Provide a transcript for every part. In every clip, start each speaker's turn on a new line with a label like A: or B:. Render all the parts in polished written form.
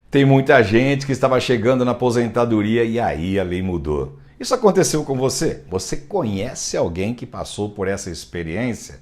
A: Tem muita gente que estava chegando na aposentadoria e aí a lei mudou. Isso aconteceu com você? Você conhece alguém que passou por essa experiência?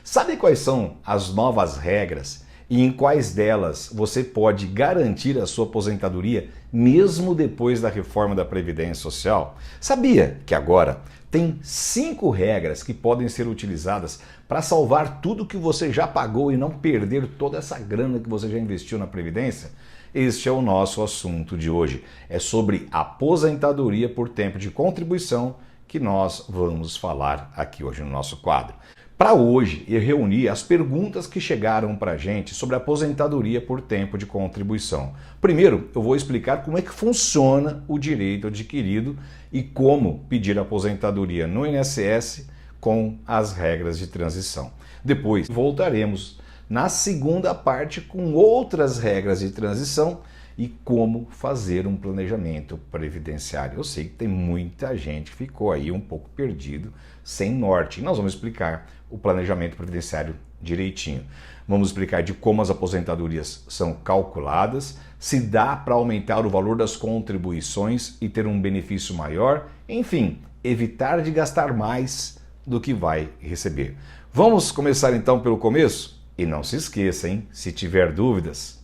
A: Sabe quais são as novas regras e em quais delas você pode garantir a sua aposentadoria mesmo depois da reforma da Previdência Social? Sabia que agora tem 5 regras que podem ser utilizadas para salvar tudo que você já pagou e não perder toda essa grana que você já investiu na Previdência? Este é o nosso assunto de hoje. É sobre aposentadoria por tempo de contribuição que nós vamos falar aqui hoje no nosso quadro. Para hoje, eu reuni as perguntas que chegaram para a gente sobre aposentadoria por tempo de contribuição. Primeiro, eu vou explicar como é que funciona o direito adquirido e como pedir aposentadoria no INSS com as regras de transição. Depois, voltaremos na segunda parte com outras regras de transição e como fazer um planejamento previdenciário. Eu sei que tem muita gente que ficou aí um pouco perdido, sem norte. E nós vamos explicar o planejamento previdenciário direitinho. Vamos explicar de como as aposentadorias são calculadas, se dá para aumentar o valor das contribuições e ter um benefício maior, enfim, evitar de gastar mais do que vai receber. Vamos começar então pelo começo? E não se esqueça, hein? Se tiver dúvidas,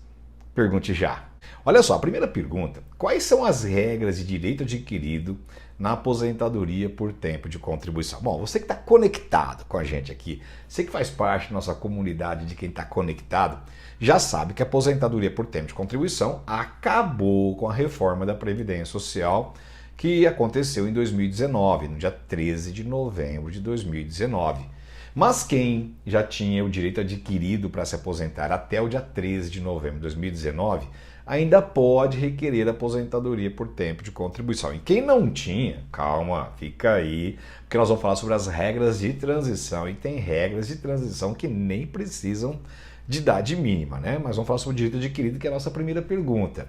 A: pergunte já. Olha só, a primeira pergunta: quais são as regras de direito adquirido na aposentadoria por tempo de contribuição? Bom, você que está conectado com a gente aqui, você que faz parte da nossa comunidade de quem está conectado, já sabe que a aposentadoria por tempo de contribuição acabou com a reforma da Previdência Social que aconteceu em 2019, no dia 13 de novembro de 2019. Mas quem já tinha o direito adquirido para se aposentar até o dia 13 de novembro de 2019 ainda pode requerer aposentadoria por tempo de contribuição. E quem não tinha, calma, fica aí, porque nós vamos falar sobre as regras de transição e tem regras de transição que nem precisam de idade mínima, né? Mas vamos falar sobre o direito adquirido, que é a nossa primeira pergunta.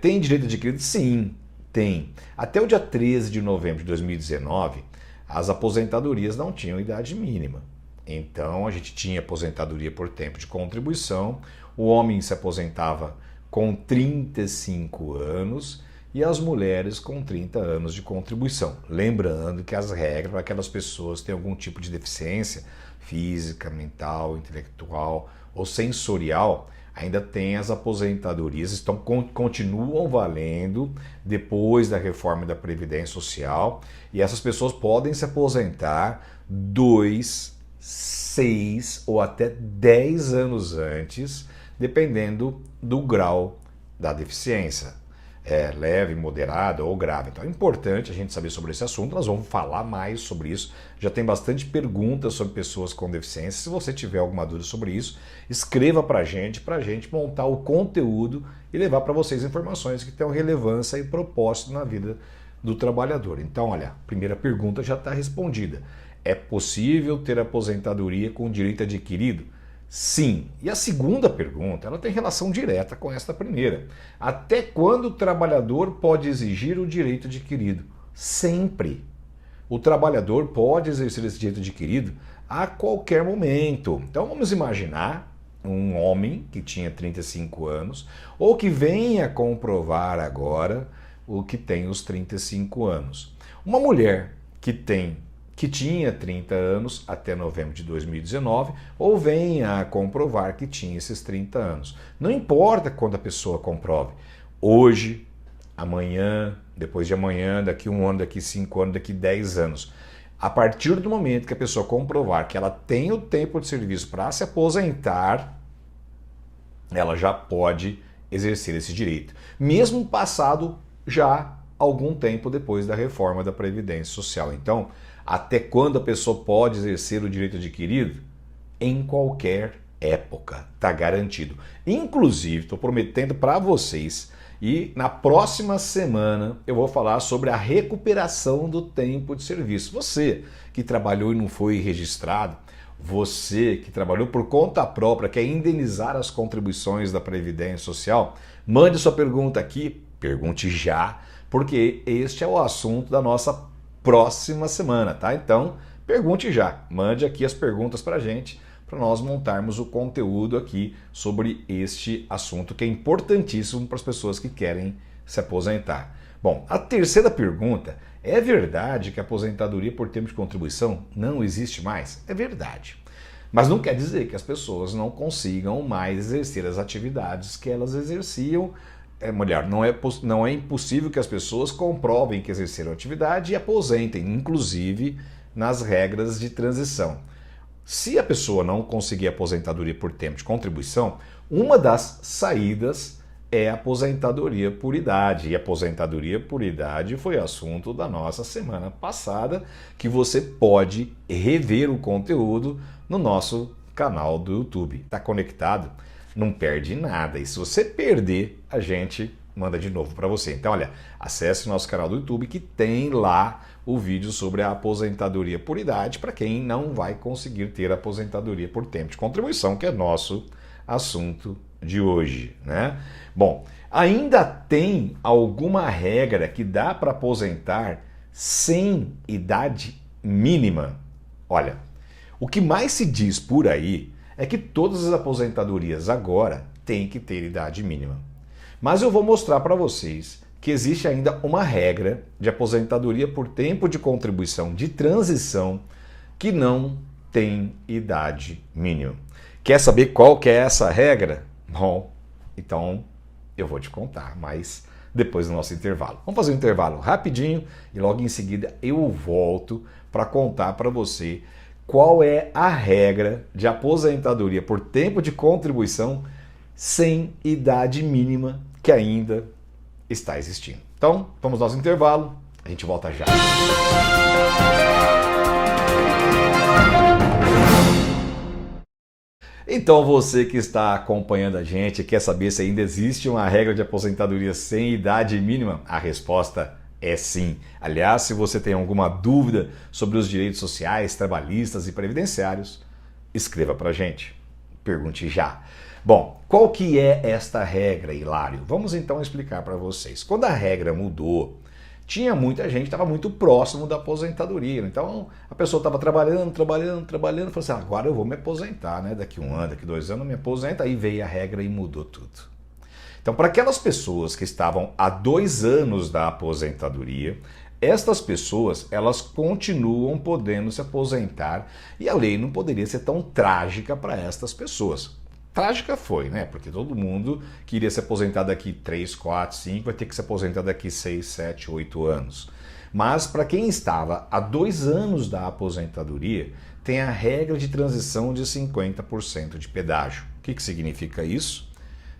A: Tem direito adquirido? Sim, tem. Até o dia 13 de novembro de 2019, as aposentadorias não tinham idade mínima. Então a gente tinha aposentadoria por tempo de contribuição, o homem se aposentava com 35 anos e as mulheres com 30 anos de contribuição. Lembrando que as regras para aquelas pessoas que têm algum tipo de deficiência física, mental, intelectual ou sensorial, ainda tem as aposentadorias, continuam valendo depois da reforma da Previdência Social e essas pessoas podem se aposentar 2, 6 ou até 10 anos antes, dependendo do grau da deficiência. Leve, moderada ou grave. Então é importante a gente saber sobre esse assunto, nós vamos falar mais sobre isso. Já tem bastante perguntas sobre pessoas com deficiência. Se você tiver alguma dúvida sobre isso, escreva para a gente montar o conteúdo e levar para vocês informações que tenham relevância e propósito na vida do trabalhador. Então, olha, a primeira pergunta já está respondida. É possível ter aposentadoria com direito adquirido? Sim. E a segunda pergunta, ela tem relação direta com esta primeira. Até quando o trabalhador pode exigir o direito adquirido? Sempre. O trabalhador pode exercer esse direito adquirido a qualquer momento. Então vamos imaginar um homem que tinha 35 anos ou que venha comprovar agora o que tem os 35 anos. Uma mulher que tinha 30 anos até novembro de 2019, ou venha a comprovar que tinha esses 30 anos. Não importa quando a pessoa comprove. Hoje, amanhã, depois de amanhã, daqui 1 ano, daqui 5 anos, daqui 10 anos. A partir do momento que a pessoa comprovar que ela tem o tempo de serviço para se aposentar, ela já pode exercer esse direito. Mesmo passado já algum tempo depois da reforma da Previdência Social. Então, até quando a pessoa pode exercer o direito adquirido? Em qualquer época, está garantido. Inclusive, estou prometendo para vocês, e na próxima semana eu vou falar sobre a recuperação do tempo de serviço. Você que trabalhou e não foi registrado, você que trabalhou por conta própria, quer indenizar as contribuições da Previdência Social, mande sua pergunta aqui, pergunte já, porque este é o assunto da nossa próxima semana, tá? Então, pergunte já, mande aqui as perguntas pra gente para nós montarmos o conteúdo aqui sobre este assunto que é importantíssimo para as pessoas que querem se aposentar. Bom, a terceira pergunta: é verdade que a aposentadoria por tempo de contribuição não existe mais? É verdade. Mas não quer dizer que as pessoas não consigam mais exercer as atividades que elas exerciam. Não é impossível que as pessoas comprovem que exerceram atividade e aposentem, inclusive nas regras de transição. Se a pessoa não conseguir aposentadoria por tempo de contribuição, uma das saídas é a aposentadoria por idade. E a aposentadoria por idade foi assunto da nossa semana passada, que você pode rever o conteúdo no nosso canal do YouTube. Está conectado? Não perde nada. E se você perder, a gente manda de novo para você. Então, olha, acesse o nosso canal do YouTube que tem lá o vídeo sobre a aposentadoria por idade para quem não vai conseguir ter aposentadoria por tempo de contribuição, que é nosso assunto de hoje, né? Bom, ainda tem alguma regra que dá para aposentar sem idade mínima? Olha, o que mais se diz por aí é que todas as aposentadorias agora têm que ter idade mínima. Mas eu vou mostrar para vocês que existe ainda uma regra de aposentadoria por tempo de contribuição de transição que não tem idade mínima. Quer saber qual que é essa regra? Bom, então eu vou te contar, mas depois do nosso intervalo. Vamos fazer um intervalo rapidinho e logo em seguida eu volto para contar para você qual é a regra de aposentadoria por tempo de contribuição sem idade mínima que ainda está existindo. Então, vamos ao nosso intervalo, a gente volta já. Então, você que está acompanhando a gente, quer saber se ainda existe uma regra de aposentadoria sem idade mínima? A resposta é sim. Aliás, se você tem alguma dúvida sobre os direitos sociais, trabalhistas e previdenciários, escreva para a gente. Pergunte já. Bom, qual que é esta regra, Hilário? Vamos então explicar para vocês. Quando a regra mudou, tinha muita gente que estava muito próximo da aposentadoria. Então, a pessoa estava trabalhando, falou assim, agora eu vou me aposentar, né? Daqui 1 ano, daqui 2 anos eu me aposento. Aí veio a regra e mudou tudo. Então, para aquelas pessoas que estavam há 2 anos da aposentadoria, estas pessoas, elas continuam podendo se aposentar e a lei não poderia ser tão trágica para estas pessoas. Trágica foi, né? Porque todo mundo queria se aposentar daqui 3, 4, 5, vai ter que se aposentar daqui 6, 7, 8 anos. Mas para quem estava há 2 anos da aposentadoria, tem a regra de transição de 50% de pedágio. O que significa isso?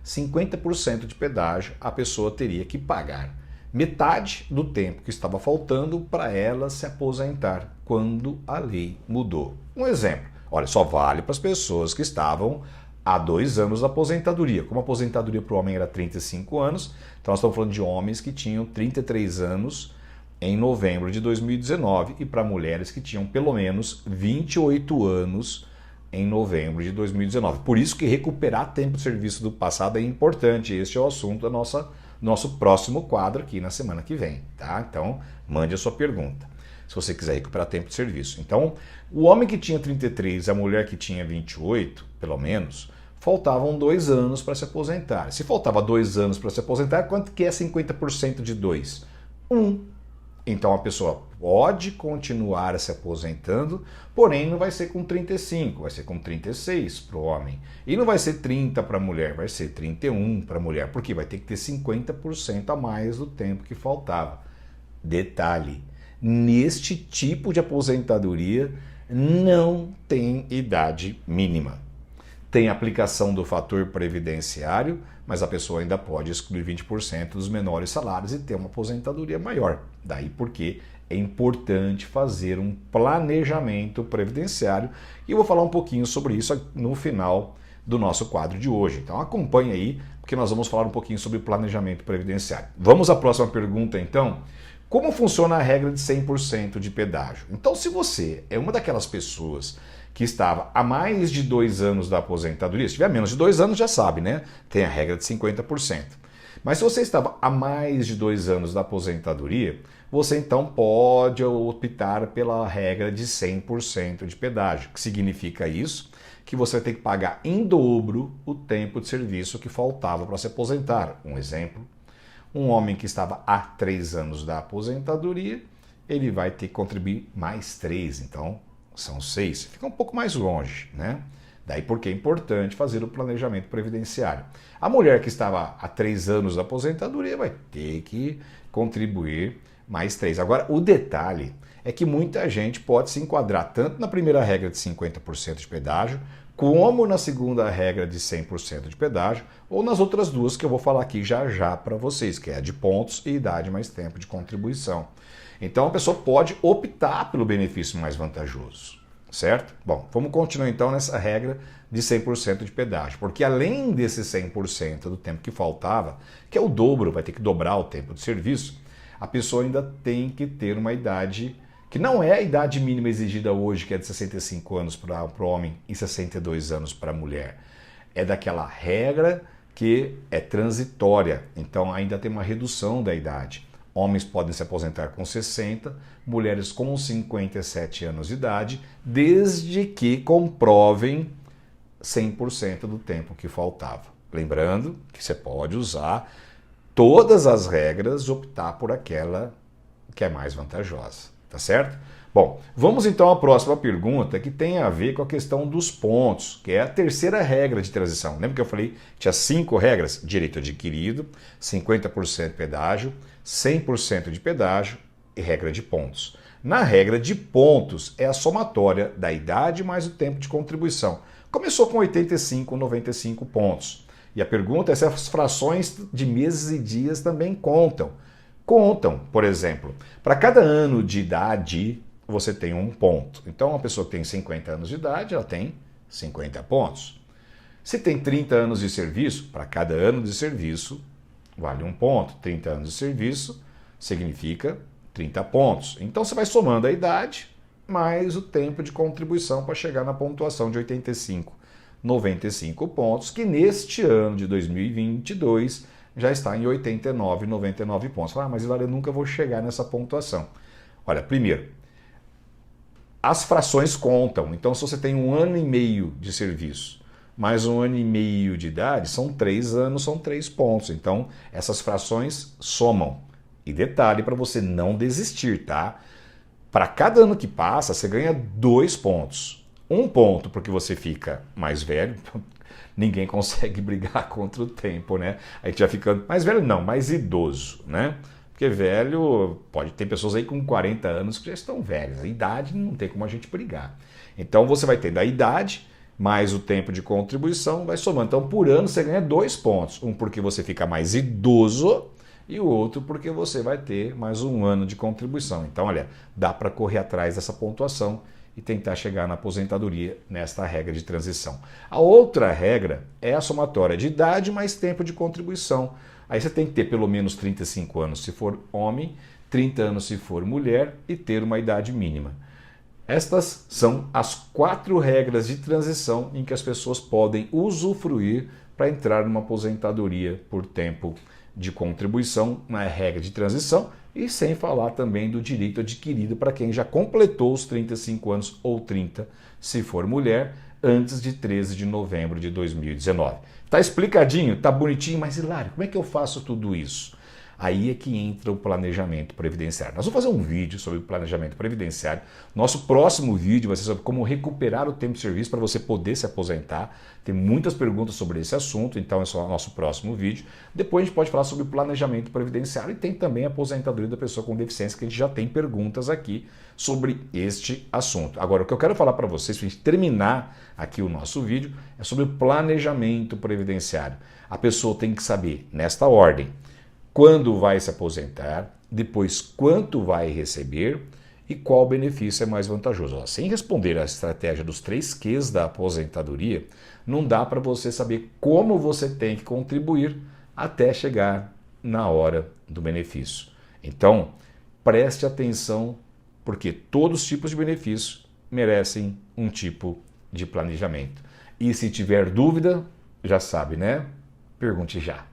A: 50% de pedágio a pessoa teria que pagar. Metade do tempo que estava faltando para ela se aposentar quando a lei mudou. Um exemplo, olha, só vale para as pessoas que estavam há 2 anos da aposentadoria. Como a aposentadoria para o homem era 35 anos, então nós estamos falando de homens que tinham 33 anos em novembro de 2019 e para mulheres que tinham pelo menos 28 anos em novembro de 2019. Por isso que recuperar tempo de serviço do passado é importante. Este é o assunto do nosso próximo quadro aqui na semana que vem, tá? Então, mande a sua pergunta, se você quiser recuperar tempo de serviço. Então, o homem que tinha 33 e a mulher que tinha 28, pelo menos, faltavam 2 anos para se aposentar. Se faltava 2 anos para se aposentar, quanto que é 50% de 2? 1. Então a pessoa pode continuar se aposentando, porém não vai ser com 35, vai ser com 36 para o homem. E não vai ser 30 para a mulher, vai ser 31 para a mulher, porque vai ter que ter 50% a mais do tempo que faltava. Detalhe, neste tipo de aposentadoria não tem idade mínima. Tem aplicação do fator previdenciário, mas a pessoa ainda pode excluir 20% dos menores salários e ter uma aposentadoria maior. Daí porque é importante fazer um planejamento previdenciário e eu vou falar um pouquinho sobre isso no final do nosso quadro de hoje. Então acompanhe aí, porque nós vamos falar um pouquinho sobre planejamento previdenciário. Vamos à próxima pergunta então. Como funciona a regra de 100% de pedágio? Então, se você é uma daquelas pessoas que estava há mais de 2 anos da aposentadoria, se tiver menos de 2 anos já sabe, né? Tem a regra de 50%. Mas se você estava há mais de 2 anos da aposentadoria, você então pode optar pela regra de 100% de pedágio. O que significa isso? que você vai ter que pagar em dobro o tempo de serviço que faltava para se aposentar. Um exemplo, um homem que estava há 3 anos da aposentadoria, ele vai ter que contribuir mais 3, então são 6. Fica um pouco mais longe, né? Daí porque é importante fazer o planejamento previdenciário. A mulher que estava há 3 anos da aposentadoria vai ter que contribuir mais 3. Agora, o detalhe é que muita gente pode se enquadrar tanto na primeira regra de 50% de pedágio, como na segunda regra de 100% de pedágio, ou nas outras duas que eu vou falar aqui já já para vocês, que é a de pontos e idade mais tempo de contribuição. Então a pessoa pode optar pelo benefício mais vantajoso, certo? Bom, vamos continuar então nessa regra de 100% de pedágio, porque além desse 100% do tempo que faltava, que é o dobro, vai ter que dobrar o tempo de serviço, a pessoa ainda tem que ter uma idade que não é a idade mínima exigida hoje, que é de 65 anos para o homem e 62 anos para a mulher. É daquela regra que é transitória, então ainda tem uma redução da idade. Homens podem se aposentar com 60, mulheres com 57 anos de idade, desde que comprovem 100% do tempo que faltava. Lembrando que você pode usar todas as regras e optar por aquela que é mais vantajosa. Tá certo? Bom, vamos então à próxima pergunta, que tem a ver com a questão dos pontos, que é a terceira regra de transição. Lembra que eu falei que tinha 5 regras? Direito adquirido, 50% de pedágio, 100% de pedágio e regra de pontos. Na regra de pontos é a somatória da idade mais o tempo de contribuição. Começou com 85, 95 pontos. E a pergunta é se as frações de meses e dias também contam. Contam, por exemplo, para cada ano de idade você tem 1 ponto. Então, uma pessoa que tem 50 anos de idade, ela tem 50 pontos. Se tem 30 anos de serviço, para cada ano de serviço vale 1 ponto. 30 anos de serviço significa 30 pontos. Então, você vai somando a idade mais o tempo de contribuição para chegar na pontuação de 85, 95 pontos, que neste ano de 2022 já está em 89, 99 pontos. Mas Hilário, eu nunca vou chegar nessa pontuação. Olha, primeiro, as frações contam. Então, se você tem 1 ano e meio de serviço, mais 1 ano e meio de idade, são 3 anos, são 3 pontos. Então, essas frações somam. E detalhe para você não desistir, tá? Para cada ano que passa, você ganha 2 pontos. 1 ponto porque você fica mais velho. Ninguém consegue brigar contra o tempo, né? A gente já ficando mais velho, não, mais idoso, né? Porque velho, pode ter pessoas aí com 40 anos que já estão velhas. A idade não tem como a gente brigar. Então você vai ter da idade mais o tempo de contribuição, vai somando. Então por ano você ganha 2 pontos. Um porque você fica mais idoso e o outro porque você vai ter mais 1 ano de contribuição. Então, olha, dá para correr atrás dessa pontuação e tentar chegar na aposentadoria nesta regra de transição. A outra regra é a somatória de idade mais tempo de contribuição. Aí você tem que ter pelo menos 35 anos se for homem, 30 anos se for mulher e ter uma idade mínima. Estas são as 4 regras de transição em que as pessoas podem usufruir para entrar numa aposentadoria por tempo de contribuição na regra de transição, e sem falar também do direito adquirido para quem já completou os 35 anos ou 30, se for mulher, antes de 13 de novembro de 2019. Tá explicadinho? Tá bonitinho? Mas Hilário, como é que eu faço tudo isso? Aí é que entra o planejamento previdenciário. Nós vamos fazer um vídeo sobre o planejamento previdenciário. Nosso próximo vídeo vai ser sobre como recuperar o tempo de serviço para você poder se aposentar. Tem muitas perguntas sobre esse assunto, então é só o nosso próximo vídeo. Depois a gente pode falar sobre o planejamento previdenciário e tem também a aposentadoria da pessoa com deficiência, que a gente já tem perguntas aqui sobre este assunto. Agora, o que eu quero falar para vocês, para a gente terminar aqui o nosso vídeo, é sobre o planejamento previdenciário. A pessoa tem que saber, nesta ordem, quando vai se aposentar, depois quanto vai receber e qual benefício é mais vantajoso. Sem responder a estratégia dos 3 Qs da aposentadoria, não dá para você saber como você tem que contribuir até chegar na hora do benefício. Então, preste atenção, porque todos os tipos de benefício merecem um tipo de planejamento. E se tiver dúvida, já sabe, né? Pergunte já.